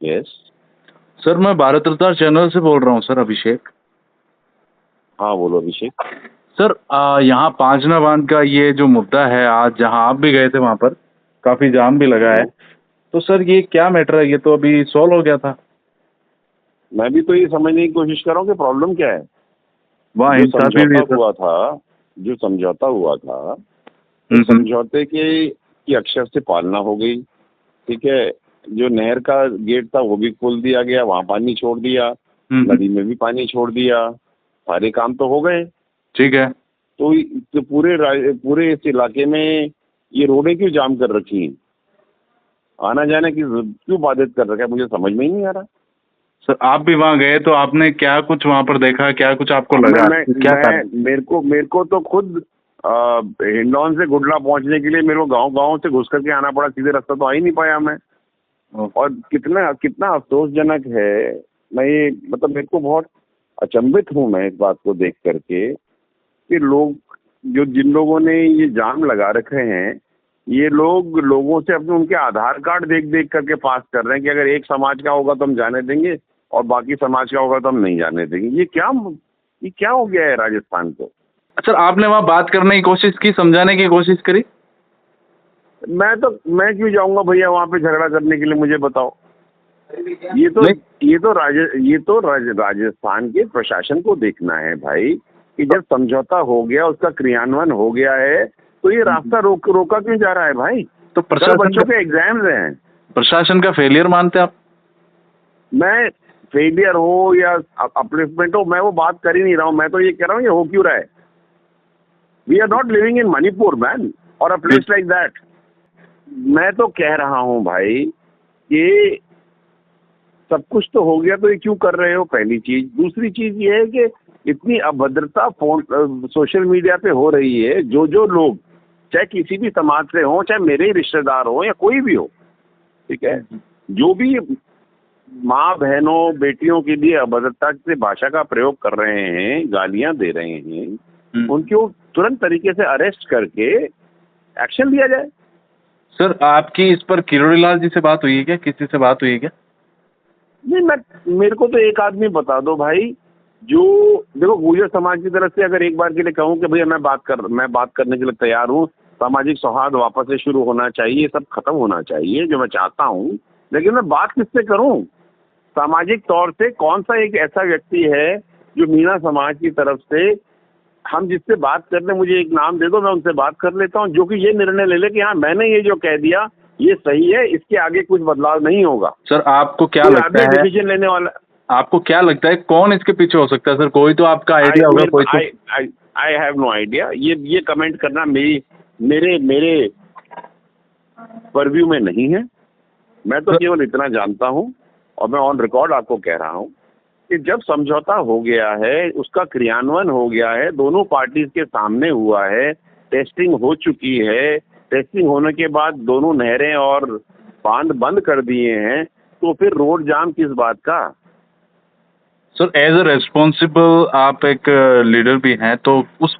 Yes. Sir मैं Bharat Ratna channel से बोल रहा हूँ सर, अभिषेक। हाँ, बोलो अभिषेक। सर यहाँ पांचना बांध का ये जो मुद्दा है, आज जहाँ आप भी गए थे वहाँ पर काफी जाम भी लगा है, तो सर ये क्या मैटर है? ये तो अभी सॉल्व हो गया था। मैं भी तो ये समझने की कोशिश कर रहा हूँ कि प्रॉब्लम क्या है। वहाँ जो हिंसा भी हुई समझौता सर। हुआ था जो समझौता हुआ था तो हम्म। समझौते की अक्षर से पालना हो गई। ठीक है। जो नहर का गेट था वो भी खोल दिया गया, वहाँ पानी छोड़ दिया, नदी में भी पानी छोड़ दिया, सारे काम तो हो गए। ठीक है। तो पूरे इस इलाके में ये रोडें क्यों जाम कर रखी हैं? आना जाना की क्यों बाधित कर रखा है, मुझे समझ में ही नहीं आ रहा। सर आप भी वहाँ गए तो आपने क्या कुछ वहाँ पर देखा, क्या कुछ आपको लगा, क्या कारण? मेरे को तो खुद हिंडौन से गुडला पहुंचने के लिए मेरे को गांव से घुस करके आना पड़ा, सीधे रास्ता तो आ ही नहीं पाया मैं। और कितना कितना अफसोसजनक है। मैं ये मतलब मेरे को बहुत अचंभित हूँ मैं इस बात को देख करके कि जिन लोगों ने ये जाम लगा रखे हैं, ये लोगों से अपने उनके आधार कार्ड देख देख करके पास कर रहे हैं कि अगर एक समाज का होगा तो हम जाने देंगे और बाकी समाज का होगा तो हम नहीं जाने देंगे। ये क्या हो गया है राजस्थान को? सर आपने वहाँ बात करने की कोशिश की, समझाने की कोशिश करी? मैं क्यों जाऊंगा भैया वहाँ पे झगड़ा करने के लिए, मुझे बताओ। ये तो राजस्थान के प्रशासन को देखना है भाई कि जब समझौता हो गया, उसका क्रियान्वयन हो गया है, तो ये रास्ता रोका क्यों जा रहा है भाई? तो बच्चों के एग्जाम्स हैं। प्रशासन का फेलियर मानते आप? मैं फेलियर हो या अपलिफ्टमेंट हो, मैं वो बात कर ही नहीं रहा हूँ। मैं तो ये कह रहा हूँ ये हो क्यों रहा है। We are not living in Manipur man और अ प्लेस लाइक दैट। मैं तो कह रहा हूँ भाई कि सब कुछ तो हो गया तो ये क्यों कर रहे हो, पहली चीज। दूसरी चीज ये है कि इतनी अभद्रता सोशल मीडिया पे हो रही है। जो लोग चाहे किसी भी समाज से हो, चाहे मेरे ही रिश्तेदार हो या कोई भी हो, ठीक है, जो भी माँ बहनों बेटियों के लिए अभद्रता से भाषा का प्रयोग कर रहे हैं, गालियां दे रहे हैं, उनको तुरंत तरीके से अरेस्ट करके एक्शन लिया जाए। सर आपकी इस पर किरोड़ीलाल जी से बात हुई है क्या, किसी से बात हुई है क्या? नहीं, मेरे को तो एक आदमी बता दो भाई, जो देखो गुर्जर समाज की तरफ से अगर एक बार के लिए कहूँ कि भैया मैं बात करने के लिए तैयार हूँ, सामाजिक सौहार्द वापस से शुरू होना चाहिए, सब खत्म होना चाहिए, जो मैं चाहता हूँ, लेकिन मैं बात किससे करूँ? सामाजिक तौर से कौन सा एक ऐसा व्यक्ति है जो मीणा समाज की तरफ से हम जिससे बात करने, मुझे एक नाम दे दो, मैं उनसे बात कर लेता हूँ, जो कि ये निर्णय ले ले कि हाँ मैंने ये जो कह दिया ये सही है, इसके आगे कुछ बदलाव नहीं होगा। सर आपको क्या लगता है, डिसीजन लेने वाला, आपको क्या लगता है कौन इसके पीछे हो सकता है? सर कोई तो आपका आइडिया होगा, कोई तो। I have no idea. ये कमेंट करना मेरे परव्यू में नहीं है। मैं तो केवल इतना जानता हूँ और मैं ऑन रिकॉर्ड आपको कह रहा हूँ कि जब समझौता हो गया है, उसका क्रियान्वयन हो गया है, दोनों पार्टीज के सामने हुआ है, टेस्टिंग हो चुकी है, टेस्टिंग होने के बाद दोनों नहरें और बांध बंद कर दिए हैं, तो फिर रोड जाम किस बात का? सर एज ए रेस्पॉन्सिबल आप एक लीडर भी हैं, तो उस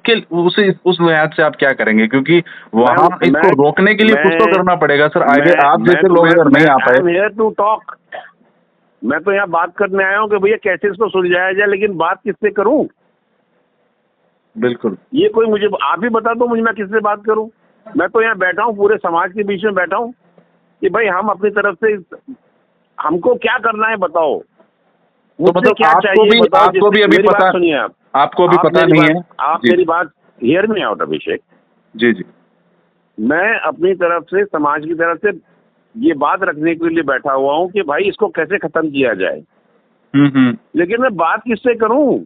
लिहाज से आप क्या करेंगे? क्योंकि वहाँ इसको रोकने के लिए कुछ तो करना पड़ेगा सर। आगे आप जैसे लोग अगर नहीं आ पाए। I am here to talk. मैं तो यहाँ बात करने आया हूँ कि भैया कैसे इसको सुलझाया जाए, लेकिन बात किससे करूँ? बिल्कुल। ये कोई मुझे आप ही बता दो, मुझे मैं किससे बात करूँ? मैं तो यहाँ बैठा हूँ, पूरे समाज के बीच में बैठा हूँ कि भाई हम अपनी तरफ से हमको क्या करना है बताओ। तो मतलब क्या चाहिए बताओ। आपको भी अभी पता, सुनिए आपको अभी पता नहीं है। आप मेरी बात हियर मी आउट अभिषेक। जी जी। मैं अपनी तरफ से, समाज की तरफ से ये बात रखने के लिए बैठा हुआ हूँ कि भाई इसको कैसे खत्म किया जाए। लेकिन मैं बात किससे करूँ?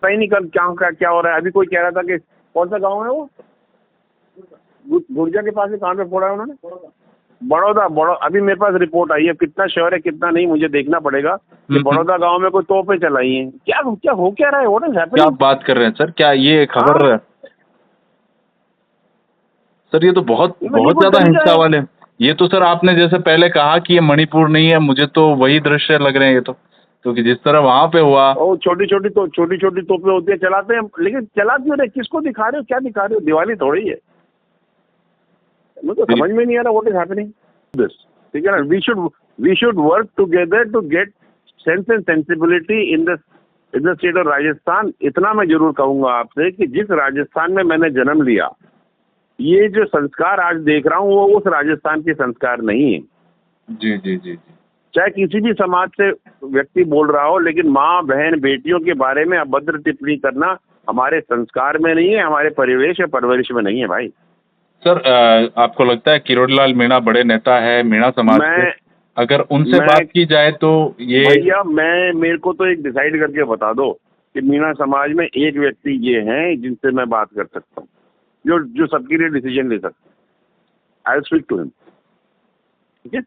पता नहीं कल क्या हो रहा है। अभी कोई कह रहा था कि कौन सा गांव है वो, गुर्जर के पास में, कहाँ पे फोड़ा है उन्होंने? बड़ौदा। अभी मेरे पास रिपोर्ट आई है, कितना श्योर है कितना नहीं मुझे देखना पड़ेगा, कि बड़ौदा गांव में कोई तोपें चलाई हैं। क्या हो क्या रहा है? What is happening? क्या आप बात कर रहे हैं सर? क्या ये खबर? सर ये तो बहुत ज्यादा हिंसा वाले। ये तो सर आपने जैसे पहले कहा कि ये मणिपुर नहीं है, मुझे तो वही दृश्य लग रहे हैं ये तो। क्योंकि जिस तरह वहां पे हुआ, छोटी छोटी तोपें होती है, चलाते हैं, लेकिन चला क्यों रहे? किसको दिखा रहे हो? क्या दिखा रहे हो? दिवाली थोड़ी है। मुझे समझ में नहीं आ रहा व्हाट इज हैपनिंग दिस। ठीक है ना. We should work together to get sense and sensibility in the state of Rajasthan. इतना मैं जरूर कहूंगा आपसे कि जिस राजस्थान में मैंने जन्म लिया, ये जो संस्कार आज देख रहा हूँ वो उस राजस्थान के संस्कार नहीं है. जी जी जी जी. चाहे किसी भी समाज से व्यक्ति बोल रहा हो, लेकिन माँ बहन बेटियों के बारे में अभद्र टिप्पणी करना हमारे संस्कार में नहीं है, हमारे परिवेश या परवरिश में नहीं है भाई. सर आपको लगता है किरोड़ीलाल मीणा बड़े नेता है मीणा समाज के? अगर उनसे बात की जाए तो ये भैया मेरे को तो एक डिसाइड करके बता दो कि मीणा समाज में एक व्यक्ति ये हैं जिनसे मैं बात कर सकता हूँ, जो सबके लिए डिसीजन ले सकता. I will speak to him. ठीक है.